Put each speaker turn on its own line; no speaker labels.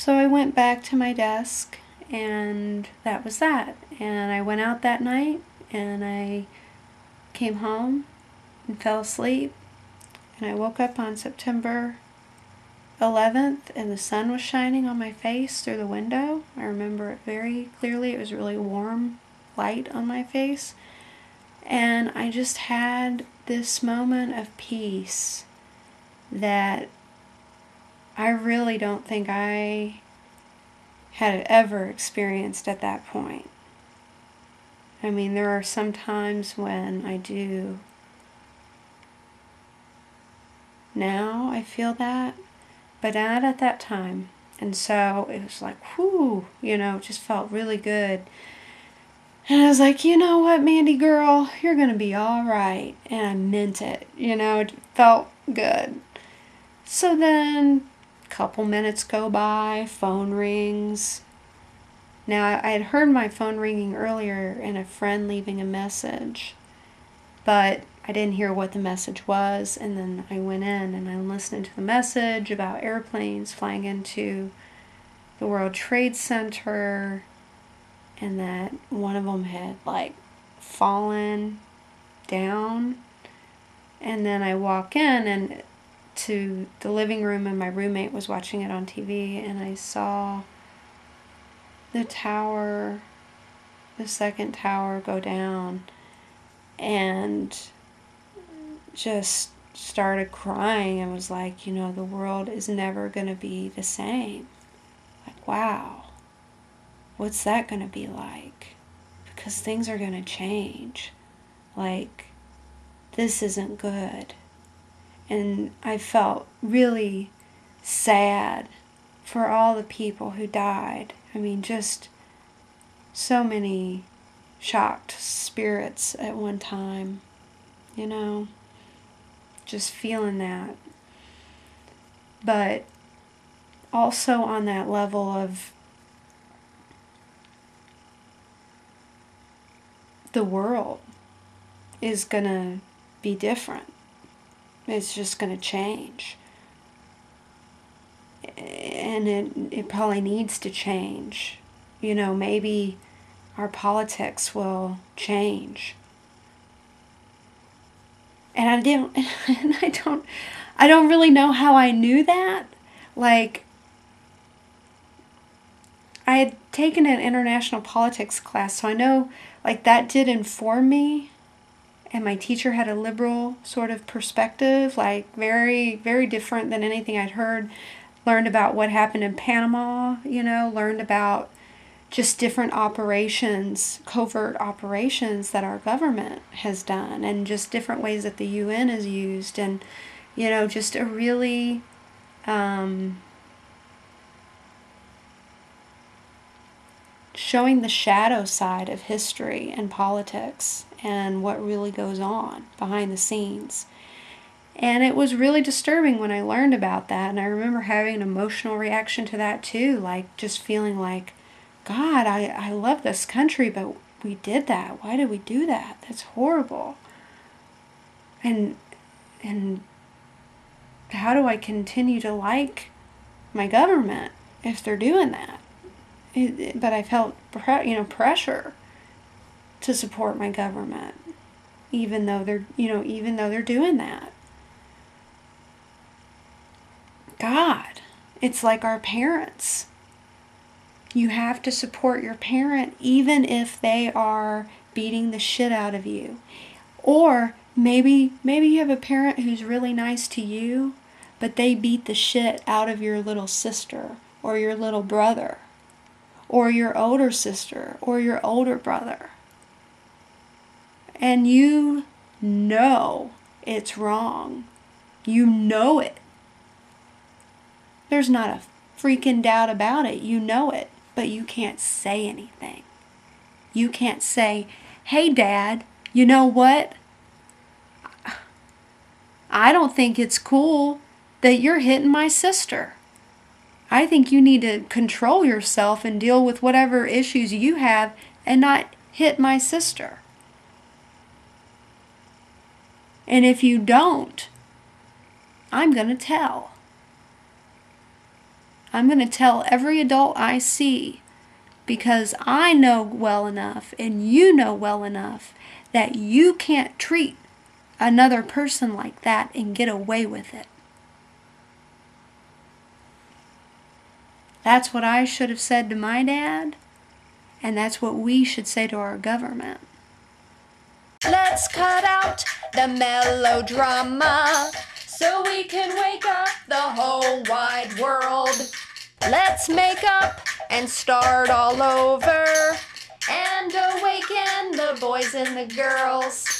So I went back to my desk, and that was that. And I went out that night, and I came home and fell asleep. And I woke up on September 11th, and the sun was shining on my face through the window. I remember it very clearly. It was really warm light on my face. And I just had this moment of peace that I really don't think I had ever experienced at that point. I mean, there are some times when I do. Now I feel that, but not at that time. And so it was like, whew, it just felt really good. And I was like, you know what, Mandy girl, you're going to be all right. And I meant it, it felt good. So then a couple minutes go by, phone rings. Now, I had heard my phone ringing earlier and a friend leaving a message, but I didn't hear what the message was. And then I went in and I listened to the message about airplanes flying into the World Trade Center, and that one of them had fallen down. And then I walk in and to the living room, and my roommate was watching it on TV, and I saw the tower, the second tower, go down, and just started crying and was like, the world is never going to be the same. Like, wow. What's that going to be like? Because things are going to change. Like, this isn't good. And I felt really sad for all the people who died. I mean, just so many shocked spirits at one time, just feeling that. But also on that level of the world is going to be different. It's just going to change. And it probably needs to change. Maybe our politics will change. And I don't really know how I knew that. Like, I had taken an international politics class, so I know that did inform me. And my teacher had a liberal sort of perspective, very, very different than anything I'd heard. Learned about what happened in Panama, learned about just different operations, covert operations that our government has done, and just different ways that the UN is used, and, just a really showing the shadow side of history and politics and what really goes on behind the scenes. And it was really disturbing when I learned about that, and I remember having an emotional reaction to that too, just feeling like, God, I love this country, but we did that. Why did we do that? That's horrible. And how do I continue to like my government if they're doing that? But I felt, pressure to support my government, even though they're doing that. God, it's like our parents. You have to support your parent even if they are beating the shit out of you. Or maybe you have a parent who's really nice to you, but they beat the shit out of your little sister or your little brother or your older sister or your older brother. And you know it's wrong. You know it. There's not a freaking doubt about it. You know it, but you can't say anything. You can't say, hey, Dad, you know what? I don't think it's cool that you're hitting my sister. I think you need to control yourself and deal with whatever issues you have and not hit my sister. And if you don't, I'm going to tell. I'm going to tell every adult I see, because I know well enough and you know well enough that you can't treat another person like that and get away with it. That's what I should have said to my dad, and that's what we should say to our government.
Let's cut out the melodrama so we can wake up the whole wide world. Let's make up and start all over and awaken the boys and the girls.